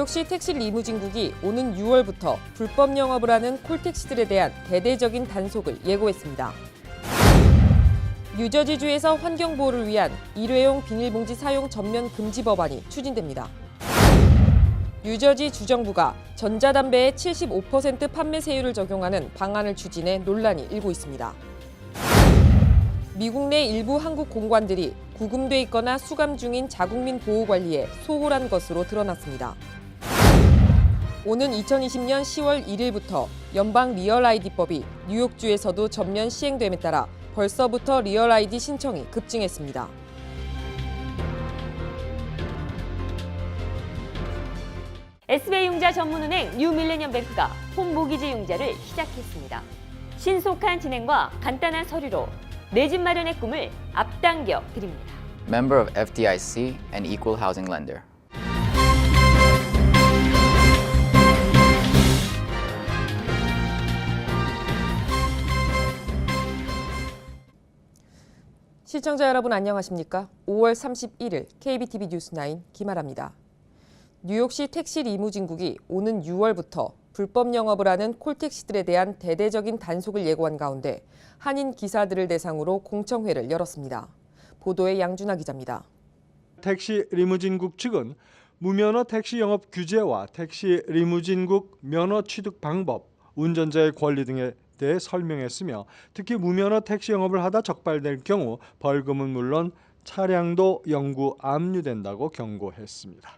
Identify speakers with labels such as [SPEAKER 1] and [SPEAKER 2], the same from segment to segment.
[SPEAKER 1] 뉴욕시 택시 리무진국이 오는 6월부터 불법 영업을 하는 콜택시들에 대한 대대적인 단속을 예고했습니다. 뉴저지주에서 환경보호를 위한 일회용 비닐봉지 사용 전면 금지 법안이 추진됩니다. 뉴저지 주정부가 전자담배의 75% 판매 세율을 적용하는 방안을 추진해 논란이 일고 있습니다. 미국 내 일부 한국 공관들이 구금돼 있거나 수감 중인 자국민 보호 관리에 소홀한 것으로 드러났습니다. 오는 2020년 10월 1일부터 연방 리얼 아이디법이 뉴욕주에서도 전면 시행됨에 따라 벌써부터 리얼 아이디 신청이 급증했습니다.
[SPEAKER 2] SBI융자 전문은행 뉴밀레니엄뱅크가 홈모기지 융자를 시작했습니다. 신속한 진행과 간단한 서류로 내 집 마련의 꿈을 앞당겨 드립니다.
[SPEAKER 3] Member of FDIC and Equal Housing Lender.
[SPEAKER 1] 시청자 여러분 안녕하십니까? 5월 31일 KBTV 뉴스9 김아라입니다. 뉴욕시 택시 리무진국이 오는 6월부터 불법 영업을 하는 콜택시들에 대한 대대적인 단속을 예고한 가운데 한인 기사들을 대상으로 공청회를 열었습니다. 보도에 양준하 기자입니다.
[SPEAKER 4] 택시 리무진국 측은 무면허 택시 영업 규제와 택시 리무진국 면허 취득 방법, 운전자의 권리 등에 대해 설명했으며 특히 무면허 택시 영업을 하다 적발될 경우 벌금은 물론 차량도 영구 압류된다고 경고했습니다.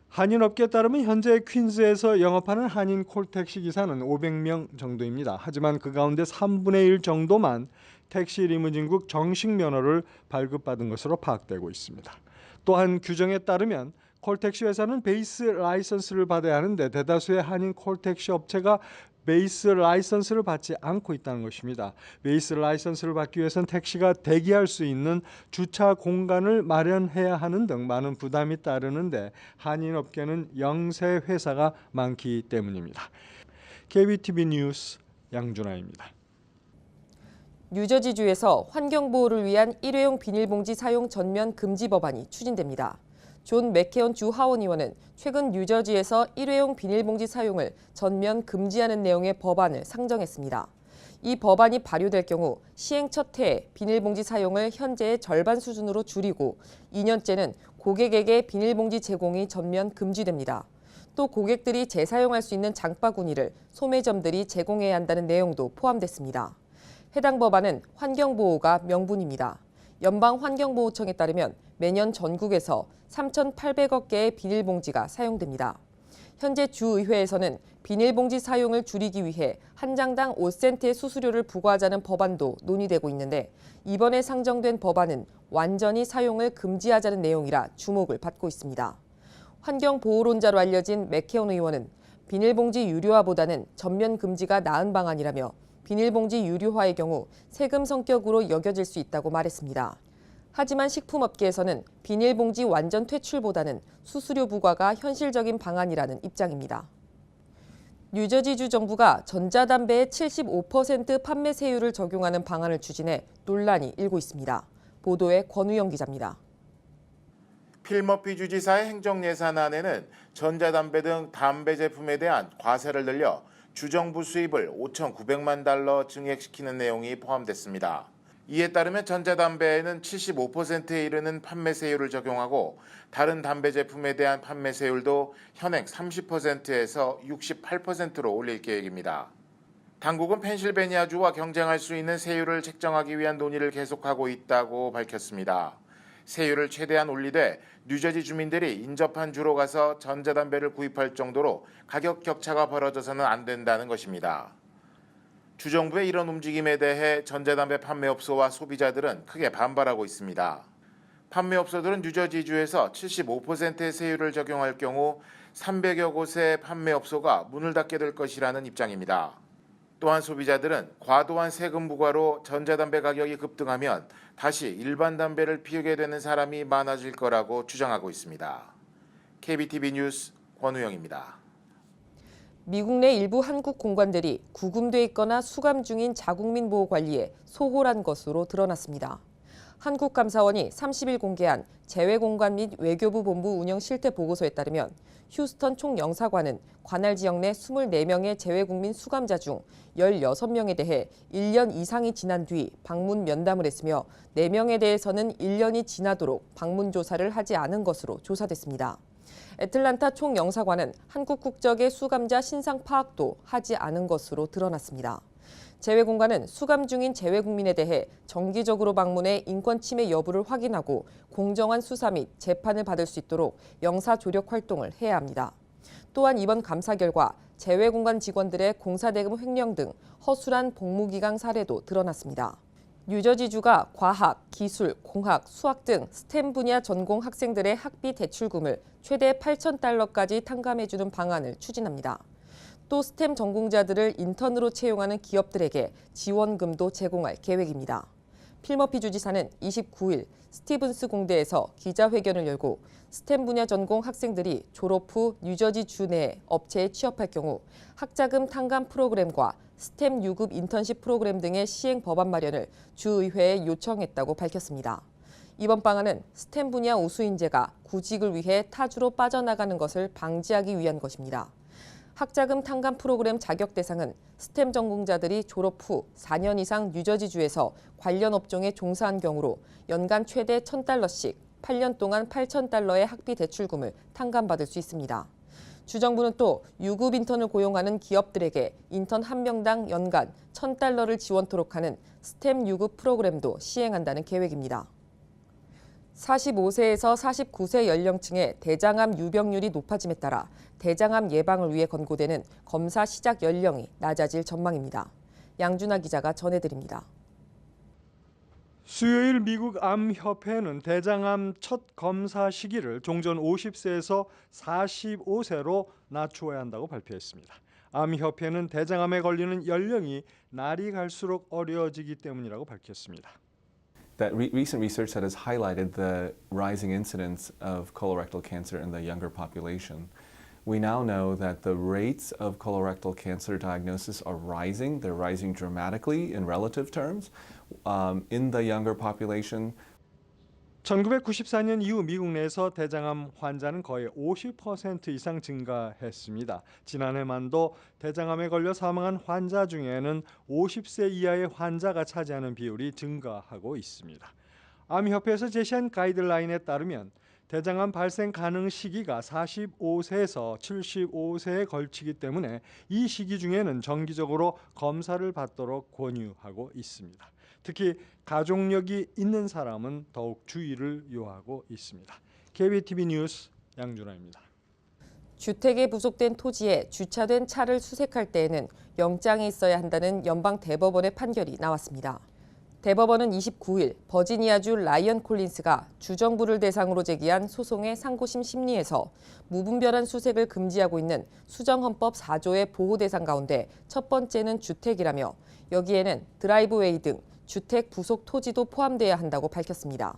[SPEAKER 4] 한인업계에 따르면 현재 퀸즈에서 영업하는 한인 콜택시 기사는 500명 정도입니다. 하지만 그 가운데 3분의 1 정도만 택시 리무진국 정식 면허를 발급받은 것으로 파악되고 있습니다. 또한 규정에 따르면 콜택시 회사는 베이스 라이선스를 받아야 하는데 대다수의 한인 콜택시 업체가 베이스 라이선스를 받지 않고 있다는 것입니다. 베이스 라이선스를 받기 위해서는 택시가 대기할 수 있는 주차 공간을 마련해야 하는 등 많은 부담이 따르는데 한인업계는 영세 회사가 많기 때문입니다. KBTV 뉴스 양준하입니다.
[SPEAKER 1] 뉴저지주에서 환경보호를 위한 일회용 비닐봉지 사용 전면 금지 법안이 추진됩니다. 존 맥케온 주 하원 의원은 최근 뉴저지에서 일회용 비닐봉지 사용을 전면 금지하는 내용의 법안을 상정했습니다. 이 법안이 발효될 경우 시행 첫 해에 비닐봉지 사용을 현재의 절반 수준으로 줄이고 2년째는 고객에게 비닐봉지 제공이 전면 금지됩니다. 또 고객들이 재사용할 수 있는 장바구니를 소매점들이 제공해야 한다는 내용도 포함됐습니다. 해당 법안은 환경보호가 명분입니다. 연방환경보호청에 따르면 매년 전국에서 3,800억 개의 비닐봉지가 사용됩니다. 현재 주의회에서는 비닐봉지 사용을 줄이기 위해 한 장당 5센트의 수수료를 부과하자는 법안도 논의되고 있는데 이번에 상정된 법안은 완전히 사용을 금지하자는 내용이라 주목을 받고 있습니다. 환경보호론자로 알려진 맥케온 의원은 비닐봉지 유료화보다는 전면 금지가 나은 방안이라며 비닐봉지 유료화의 경우 세금 성격으로 여겨질 수 있다고 말했습니다. 하지만 식품업계에서는 비닐봉지 완전 퇴출보다는 수수료 부과가 현실적인 방안이라는 입장입니다. 뉴저지주 정부가 전자담배의 75% 판매 세율을 적용하는 방안을 추진해 논란이 일고 있습니다. 보도에 권우영 기자입니다.
[SPEAKER 5] 필 머피 주지사의 행정예산안에는 전자담배 등 담배 제품에 대한 과세를 늘려 주정부 수입을 5,900만 달러 증액시키는 내용이 포함됐습니다. 이에 따르면 전자담배에는 75%에 이르는 판매세율을 적용하고 다른 담배 제품에 대한 판매세율도 현행 30%에서 68%로 올릴 계획입니다. 당국은 펜실베니아주와 경쟁할 수 있는 세율을 책정하기 위한 논의를 계속하고 있다고 밝혔습니다. 세율을 최대한 올리되 뉴저지 주민들이 인접한 주로 가서 전자담배를 구입할 정도로 가격 격차가 벌어져서는 안 된다는 것입니다. 주정부의 이런 움직임에 대해 전자담배 판매업소와 소비자들은 크게 반발하고 있습니다. 판매업소들은 뉴저지주에서 75%의 세율을 적용할 경우 300여 곳의 판매업소가 문을 닫게 될 것이라는 입장입니다. 또한 소비자들은 과도한 세금 부과로 전자담배 가격이 급등하면 다시 일반 담배를 피우게 되는 사람이 많아질 거라고 주장하고 있습니다. KBTV 뉴스 권우영입니다.
[SPEAKER 1] 미국 내 일부 한국 공관들이 구금돼 있거나 수감 중인 자국민 보호 관리에 소홀한 것으로 드러났습니다. 한국감사원이 30일 공개한 재외공관 및 외교부 본부 운영 실태 보고서에 따르면 휴스턴 총영사관은 관할 지역 내 24명의 재외국민 수감자 중 16명에 대해 1년 이상이 지난 뒤 방문 면담을 했으며 4명에 대해서는 1년이 지나도록 방문 조사를 하지 않은 것으로 조사됐습니다. 애틀란타 총영사관은 한국 국적의 수감자 신상 파악도 하지 않은 것으로 드러났습니다. 재외공관은 수감 중인 재외국민에 대해 정기적으로 방문해 인권 침해 여부를 확인하고 공정한 수사 및 재판을 받을 수 있도록 영사 조력 활동을 해야 합니다. 또한 이번 감사 결과 재외공관 직원들의 공사대금 횡령 등 허술한 복무기강 사례도 드러났습니다. 뉴저지주가 과학, 기술, 공학, 수학 등 스템 분야 전공 학생들의 학비 대출금을 최대 8,000달러까지 탕감해주는 방안을 추진합니다. 또 스템 전공자들을 인턴으로 채용하는 기업들에게 지원금도 제공할 계획입니다. 필머피 주지사는 29일 스티븐스 공대에서 기자회견을 열고 스템 분야 전공 학생들이 졸업 후 뉴저지 주 내 업체에 취업할 경우 학자금 탕감 프로그램과 스템 유급 인턴십 프로그램 등의 시행 법안 마련을 주의회에 요청했다고 밝혔습니다. 이번 방안은 스템 분야 우수 인재가 구직을 위해 타주로 빠져나가는 것을 방지하기 위한 것입니다. 학자금 탕감 프로그램 자격 대상은 스템 전공자들이 졸업 후 4년 이상 뉴저지주에서 관련 업종에 종사한 경우로 연간 최대 $1,000씩 8년 동안 $8,000의 학비 대출금을 탕감받을 수 있습니다. 주정부는 또 유급 인턴을 고용하는 기업들에게 인턴 1명당 연간 $1,000를 지원토록 하는 스템 유급 프로그램도 시행한다는 계획입니다. 45세에서 49세 연령층의 대장암 유병률이 높아짐에 따라 대장암 예방을 위해 권고되는 검사 시작 연령이 낮아질 전망입니다. 양준하 기자가 전해드립니다.
[SPEAKER 4] 수요일 미국 암협회는 대장암 첫 검사 시기를 종전 50세에서 45세로 낮추어야 한다고 발표했습니다. 암협회는 대장암에 걸리는 연령이 날이 갈수록 어려워지기 때문이라고 밝혔습니다.
[SPEAKER 6] That recent research that has highlighted the rising incidence of colorectal cancer in the younger population. We now know that the rates of colorectal cancer diagnosis are rising. They're rising dramatically in relative terms in the younger population.
[SPEAKER 4] 1994년 이후 미국 내에서 대장암 환자는 거의 50% 이상 증가했습니다. 지난해만도 대장암에 걸려 사망한 환자 중에는 50세 이하의 환자가 차지하는 비율이 증가하고 있습니다. 암협회에서 제시한 가이드라인에 따르면 대장암 발생 가능 시기가 45세에서 75세에 걸치기 때문에 이 시기 중에는 정기적으로 검사를 받도록 권유하고 있습니다. 특히 가족력이 있는 사람은 더욱 주의를 요하고 있습니다. KBTV 뉴스 양준하입니다.
[SPEAKER 1] 주택에 부속된 토지에 주차된 차를 수색할 때에는 영장이 있어야 한다는 연방 대법원의 판결이 나왔습니다. 대법원은 29일 버지니아주 라이언 콜린스가 주정부를 대상으로 제기한 소송의 상고심 심리에서 무분별한 수색을 금지하고 있는 수정헌법 4조의 보호 대상 가운데 첫 번째는 주택이라며 여기에는 드라이브웨이 등 주택 부속 토지도 포함돼야 한다고 밝혔습니다.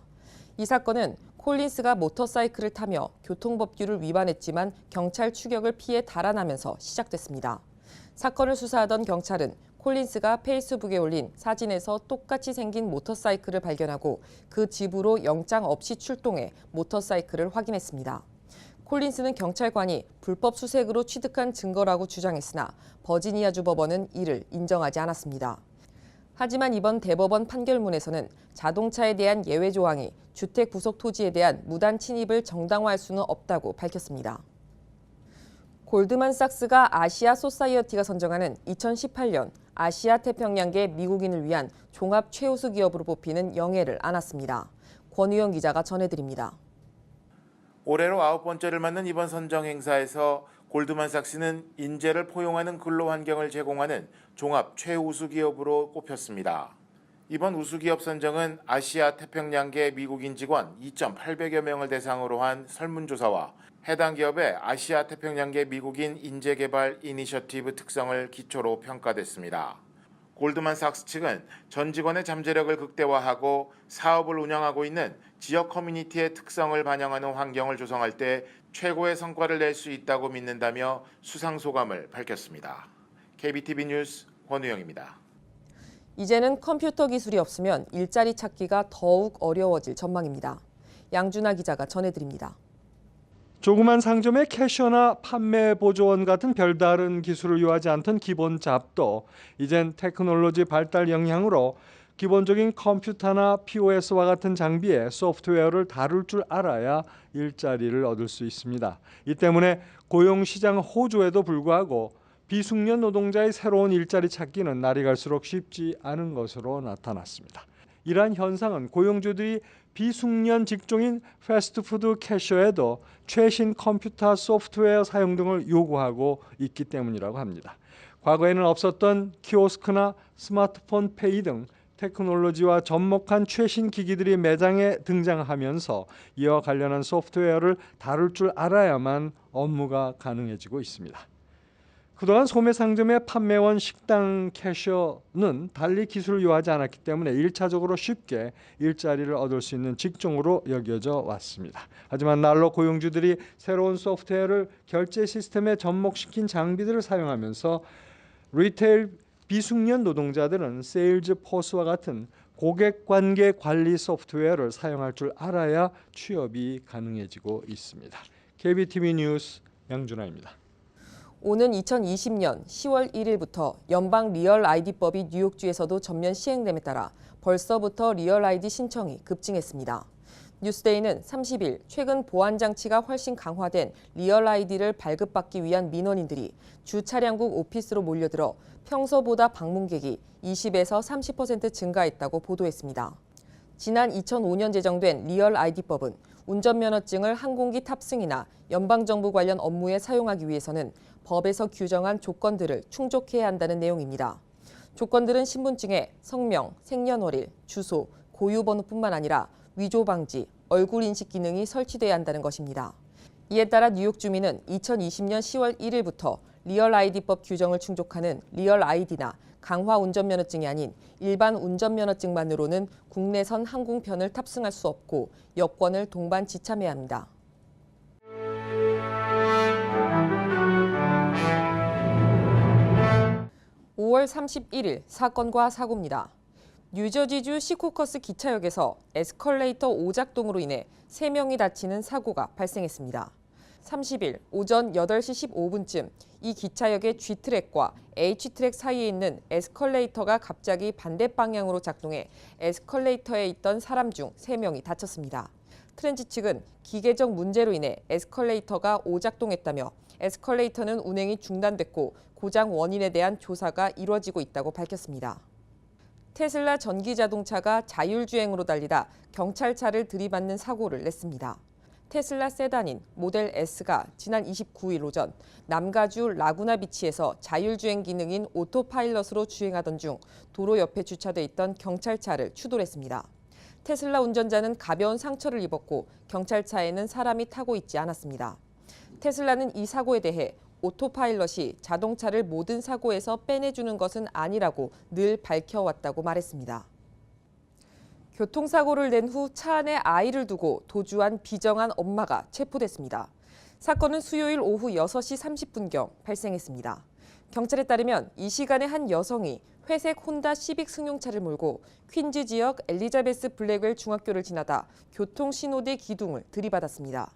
[SPEAKER 1] 이 사건은 콜린스가 모터사이클을 타며 교통법규를 위반했지만 경찰 추격을 피해 달아나면서 시작됐습니다. 사건을 수사하던 경찰은 콜린스가 페이스북에 올린 사진에서 똑같이 생긴 모터사이클을 발견하고 그 집으로 영장 없이 출동해 모터사이클을 확인했습니다. 콜린스는 경찰관이 불법 수색으로 취득한 증거라고 주장했으나 버지니아주 법원은 이를 인정하지 않았습니다. 하지만 이번 대법원 판결문에서는 자동차에 대한 예외 조항이 주택 부속 토지에 대한 무단 침입을 정당화할 수는 없다고 밝혔습니다. 골드만삭스가 아시아 소사이어티가 선정하는 2018년 아시아 태평양계 미국인을 위한 종합 최우수 기업으로 뽑히는 영예를 안았습니다. 권우영 기자가 전해드립니다.
[SPEAKER 5] 올해로 9번째를 맞는 이번 선정 행사에서 골드만삭스는 인재를 포용하는 근로 환경을 제공하는 종합 최우수 기업으로 꼽혔습니다. 이번 우수 기업 선정은 아시아 태평양계 미국인 직원 2,800여 명을 대상으로 한 설문조사와 해당 기업의 아시아 태평양계 미국인 인재개발 이니셔티브 특성을 기초로 평가됐습니다. 골드만삭스 측은 전 직원의 잠재력을 극대화하고 사업을 운영하고 있는 지역 커뮤니티의 특성을 반영하는 환경을 조성할 때 최고의 성과를 낼 수 있다고 믿는다며 수상 소감을 밝혔습니다. KBTV 뉴스 권우영입니다.
[SPEAKER 1] 이제는 컴퓨터 기술이 없으면 일자리 찾기가 더욱 어려워질 전망입니다. 양준하 기자가 전해드립니다.
[SPEAKER 4] 조그만 상점의 캐셔나 판매 보조원 같은 별다른 기술을 요하지 않던 기본 잡도 이젠 테크놀로지 발달 영향으로 기본적인 컴퓨터나 POS와 같은 장비의 소프트웨어를 다룰 줄 알아야 일자리를 얻을 수 있습니다. 이 때문에 고용시장 호조에도 불구하고 비숙련 노동자의 새로운 일자리 찾기는 날이 갈수록 쉽지 않은 것으로 나타났습니다. 이러한 현상은 고용주들이 비숙련 직종인 패스트푸드 캐셔에도 최신 컴퓨터 소프트웨어 사용 등을 요구하고 있기 때문이라고 합니다. 과거에는 없었던 키오스크나 스마트폰 페이 등 테크놀로지와 접목한 최신 기기들이 매장에 등장하면서 이와 관련한 소프트웨어를 다룰 줄 알아야만 업무가 가능해지고 있습니다. 그동안 소매 상점의 판매원 식당 캐셔는 달리 기술을 요하지 않았기 때문에 1차적으로 쉽게 일자리를 얻을 수 있는 직종으로 여겨져 왔습니다. 하지만 날로 고용주들이 새로운 소프트웨어를 결제 시스템에 접목시킨 장비들을 사용하면서 리테일 비숙련 노동자들은 세일즈포스와 같은 고객관계 관리 소프트웨어를 사용할 줄 알아야 취업이 가능해지고 있습니다. KBTV 뉴스 양준하입니다.
[SPEAKER 1] 오는 2020년 10월 1일부터 연방 리얼 아이디법이 뉴욕주에서도 전면 시행됨에 따라 벌써부터 리얼 아이디 신청이 급증했습니다. 뉴스데이는 30일 최근 보안 장치가 훨씬 강화된 리얼 아이디를 발급받기 위한 민원인들이 주 차량국 오피스로 몰려들어 평소보다 방문객이 20에서 30% 증가했다고 보도했습니다. 지난 2005년 제정된 리얼 아이디법은 운전면허증을 항공기 탑승이나 연방정부 관련 업무에 사용하기 위해서는 법에서 규정한 조건들을 충족해야 한다는 내용입니다. 조건들은 신분증에 성명, 생년월일, 주소, 고유번호뿐만 아니라 위조 방지, 얼굴 인식 기능이 설치돼야 한다는 것입니다. 이에 따라 뉴욕 주민은 2020년 10월 1일부터 리얼 아이디법 규정을 충족하는 리얼 아이디나 강화 운전면허증이 아닌 일반 운전면허증만으로는 국내선 항공편을 탑승할 수 없고 여권을 동반 지참해야 합니다. (5월 31일) 사건과 사고입니다. 뉴저지주 시코커스 기차역에서 에스컬레이터 오작동으로 인해 3명이 다치는 사고가 발생했습니다. 30일 오전 8시 15분쯤 이 기차역의 G트랙과 H트랙 사이에 있는 에스컬레이터가 갑자기 반대 방향으로 작동해 에스컬레이터에 있던 사람 중 3명이 다쳤습니다. 트렌지 측은 기계적 문제로 인해 에스컬레이터가 오작동했다며 에스컬레이터는 운행이 중단됐고 고장 원인에 대한 조사가 이루어지고 있다고 밝혔습니다. 테슬라 전기자동차가 자율주행으로 달리다 경찰차를 들이받는 사고를 냈습니다. 테슬라 세단인 모델 S가 지난 29일 오전 남가주 라구나비치에서 자율주행 기능인 오토파일럿으로 주행하던 중 도로 옆에 주차돼 있던 경찰차를 추돌했습니다. 테슬라 운전자는 가벼운 상처를 입었고 경찰차에는 사람이 타고 있지 않았습니다. 테슬라는 이 사고에 대해 오토파일럿이 자동차를 모든 사고에서 빼내주는 것은 아니라고 늘 밝혀왔다고 말했습니다. 교통사고를 낸 후 차 안에 아이를 두고 도주한 비정한 엄마가 체포됐습니다. 사건은 수요일 오후 6시 30분경 발생했습니다. 경찰에 따르면 이 시간에 한 여성이 회색 혼다 시빅 승용차를 몰고 퀸즈 지역 엘리자베스 블랙웰 중학교를 지나다 교통신호대 기둥을 들이받았습니다.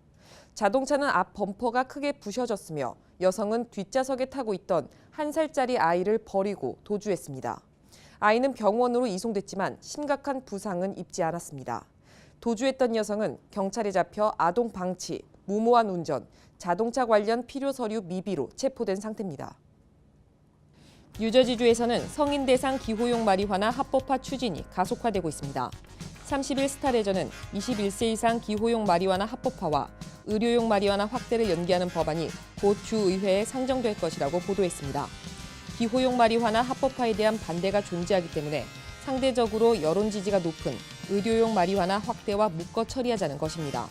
[SPEAKER 1] 자동차는 앞 범퍼가 크게 부셔졌으며 여성은 뒷좌석에 타고 있던 1살짜리 아이를 버리고 도주했습니다. 아이는 병원으로 이송됐지만 심각한 부상은 입지 않았습니다. 도주했던 여성은 경찰에 잡혀 아동 방치, 무모한 운전, 자동차 관련 필요 서류 미비로 체포된 상태입니다. 뉴저지주에서는 성인 대상 기호용 마리화나 합법화 추진이 가속화되고 있습니다. 30일 스타레저는 21세 이상 기호용 마리화나 합법화와 의료용 마리화나 확대를 연기하는 법안이 곧 주의회에 상정될 것이라고 보도했습니다. 기호용 마리화나 합법화에 대한 반대가 존재하기 때문에 상대적으로 여론 지지가 높은 의료용 마리화나 확대와 묶어 처리하자는 것입니다.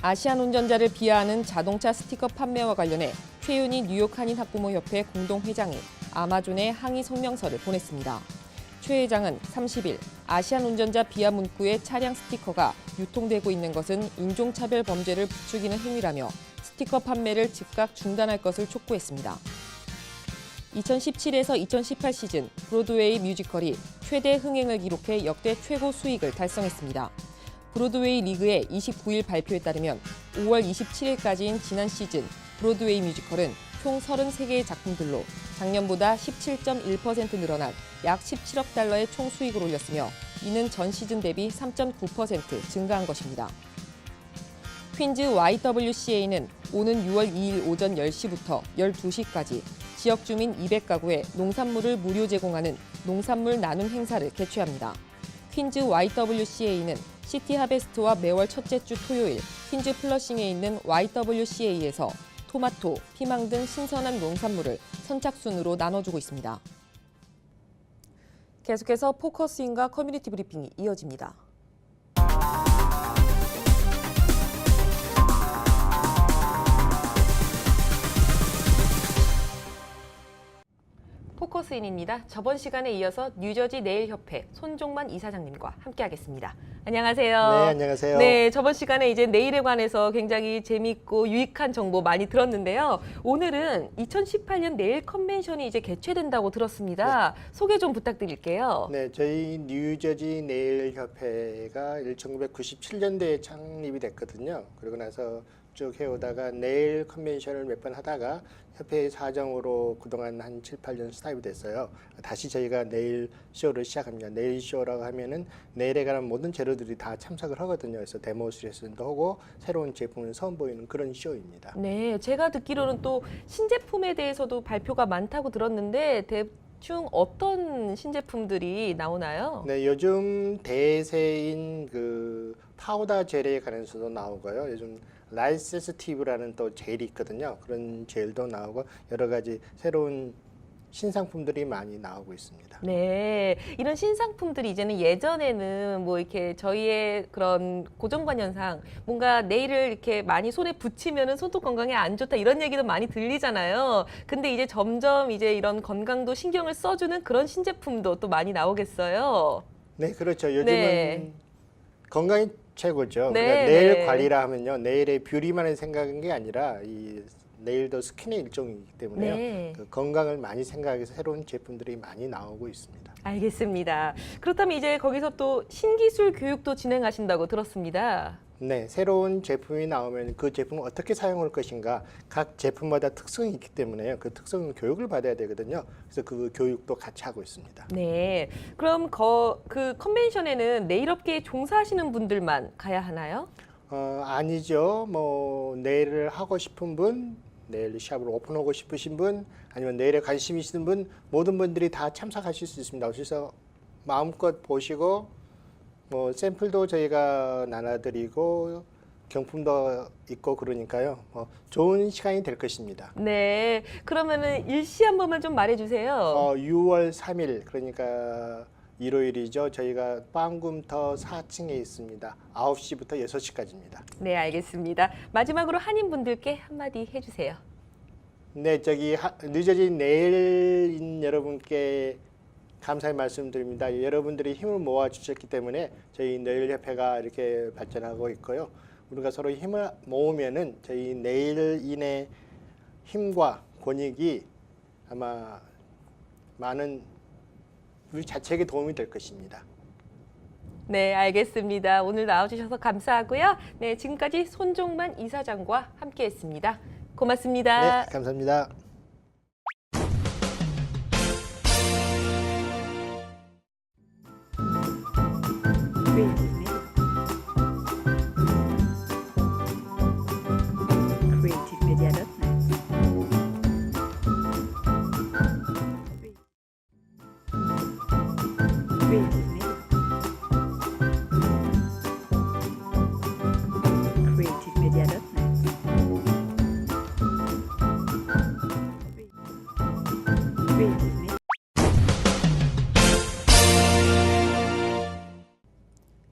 [SPEAKER 1] 아시안 운전자를 비하하는 자동차 스티커 판매와 관련해 최윤희 뉴욕 한인학부모협회 공동회장이 아마존에 항의 성명서를 보냈습니다. 최 회장은 30일 아시안 운전자 비하 문구의 차량 스티커가 유통되고 있는 것은 인종차별 범죄를 부추기는 행위라며 스티커 판매를 즉각 중단할 것을 촉구했습니다. 2017에서 2018 시즌 브로드웨이 뮤지컬이 최대 흥행을 기록해 역대 최고 수익을 달성했습니다. 브로드웨이 리그의 29일 발표에 따르면 5월 27일까지인 지난 시즌 브로드웨이 뮤지컬은 총 33개의 작품들로 작년보다 17.1% 늘어난 약 17억 달러의 총 수익을 올렸으며 이는 전 시즌 대비 3.9% 증가한 것입니다. 퀸즈 YWCA는 오는 6월 2일 오전 10시부터 12시까지 지역 주민 200가구에 농산물을 무료 제공하는 농산물 나눔 행사를 개최합니다. 퀸즈 YWCA는 시티 하베스트와 매월 첫째 주 토요일 퀸즈 플러싱에 있는 YWCA에서 토마토, 피망 등 신선한 농산물을 선착순으로 나눠주고 있습니다. 계속해서 포커스인과 커뮤니티 브리핑이 이어집니다. 포커스인입니다. 저번 시간에 이어서 뉴저지 네일협회 손종만 이사장님과 함께하겠습니다. 안녕하세요.
[SPEAKER 7] 네, 안녕하세요.
[SPEAKER 1] 네, 저번 시간에 이제 네일에 관해서 굉장히 재밌고 유익한 정보 많이 들었는데요. 오늘은 2018년 네일 컨벤션이 이제 개최된다고 들었습니다. 소개 좀 부탁드릴게요.
[SPEAKER 7] 네, 저희 뉴저지 네일 협회가 1997년도에 창립이 됐거든요. 그러고 나서 쭉 해오다가 네일 컨벤션을 몇 번 하다가 협회의 사정으로 그동안 한 7, 8년 스탑이 됐어요. 다시 저희가 네일 쇼를 시작합니다. 네일 쇼라고 하면은 네일에 관한 모든 재료들이 다 참석을 하거든요. 그래서 데모스트레이션도 하고 새로운 제품을 선보이는 그런 쇼입니다.
[SPEAKER 1] 네, 제가 듣기로는 또 신제품에 대해서도 발표가 많다고 들었는데 대충 어떤 신제품들이 나오나요?
[SPEAKER 7] 네, 요즘 대세인 그 파우더 젤에 관해서도 나오고요. 요즘 라이센스티브라는 또 젤이 있거든요. 그런 젤도 나오고 여러 가지 새로운 신상품들이 많이 나오고 있습니다.
[SPEAKER 1] 네, 이런 신상품들이 이제는 예전에는 뭐 이렇게 저희의 그런 고정관념상 뭔가 네일을 이렇게 많이 손에 붙이면은 손톱 건강에 안 좋다 이런 얘기도 많이 들리잖아요. 근데 이제 점점 이제 이런 건강도 신경을 써주는 그런 신제품도 또 많이 나오겠어요.
[SPEAKER 7] 네, 그렇죠. 요즘은
[SPEAKER 1] 네.
[SPEAKER 7] 건강이 최고죠.
[SPEAKER 1] 네,
[SPEAKER 7] 그러니까 네일
[SPEAKER 1] 네.
[SPEAKER 7] 관리라 하면요, 네일의 뷰리만을 생각한 게 아니라 이 네일도 스킨의 일종이기 때문에요.
[SPEAKER 1] 네.
[SPEAKER 7] 그 건강을 많이 생각해서 새로운 제품들이 많이 나오고 있습니다.
[SPEAKER 1] 알겠습니다. 그렇다면 이제 거기서 또 신기술 교육도 진행하신다고 들었습니다.
[SPEAKER 7] 네, 새로운 제품이 나오면 그 제품을 어떻게 사용할 것인가 각 제품마다 특성이 있기 때문에요. 그 특성 교육을 받아야 되거든요. 그래서 그 교육도 같이 하고 있습니다.
[SPEAKER 1] 네, 그럼 그 컨벤션에는 네일업계에 종사하시는 분들만 가야 하나요?
[SPEAKER 7] 아니죠. 뭐 네일을 하고 싶은 분, 네일 샵을 오픈하고 싶으신 분, 아니면 네일에 관심 있으신 분, 모든 분들이 다 참석하실 수 있습니다. 그래서 마음껏 보시고 뭐 샘플도 저희가 나눠드리고 경품도 있고 그러니까요. 좋은 시간이 될 것입니다.
[SPEAKER 1] 네, 그러면은 일시 한 번만 좀 말해주세요.
[SPEAKER 7] 6월 3일 그러니까 일요일이죠. 저희가 빵굼터 4층에 있습니다. 9시부터 6시까지입니다.
[SPEAKER 1] 네, 알겠습니다. 마지막으로 한인분들께 한마디 해주세요.
[SPEAKER 7] 네, 저기 뉴저지 네일인 여러분께 감사의 말씀드립니다. 여러분들이 힘을 모아 주셨기 때문에 저희 네일협회가 이렇게 발전하고 있고요. 우리가 서로 힘을 모으면은 저희 네일인의 힘과 권익이 아마 많은 우리 자체에게 도움이 될 것입니다.
[SPEAKER 1] 네, 알겠습니다. 오늘 나와주셔서 감사하고요. 네, 지금까지 손종만 이사장과 함께했습니다. 고맙습니다.
[SPEAKER 7] 네, 감사합니다.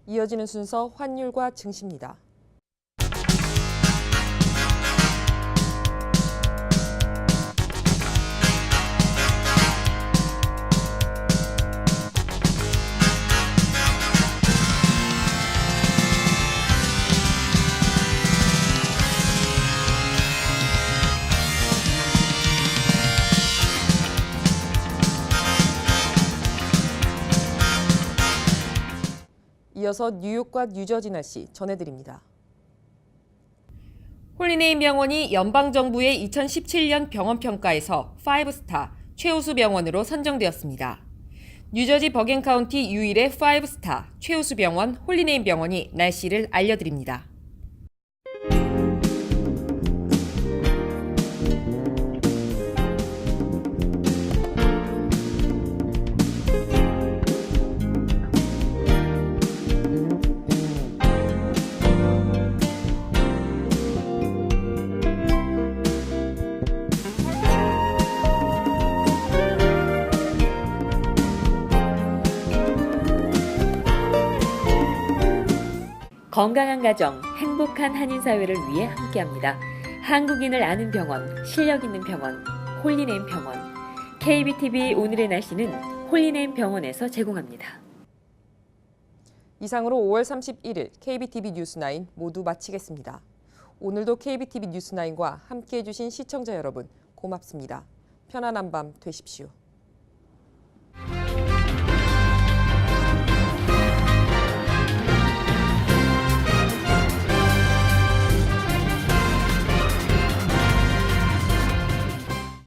[SPEAKER 1] 이어지는 순서 환율과 증시입니다. 이어서 뉴욕과 뉴저지 날씨 전해드립니다. 홀리네임 병원이 연방정부의 2017년 병원평가에서 5스타 최우수 병원으로 선정되었습니다. 뉴저지 버겐 카운티 유일의 5스타 최우수 병원 홀리네임 병원이 날씨를 알려드립니다.
[SPEAKER 2] 건강한 가정, 행복한 한인사회를 위해 함께합니다. 한국인을 아는 병원, 실력 있는 병원, 홀리네임 병원. KBTV 오늘의 날씨는 홀리네임 병원에서 제공합니다.
[SPEAKER 1] 이상으로 5월 31일 KBTV 뉴스9 모두 마치겠습니다. 오늘도 KBTV 뉴스9과 함께해 주신 시청자 여러분 고맙습니다. 편안한 밤 되십시오.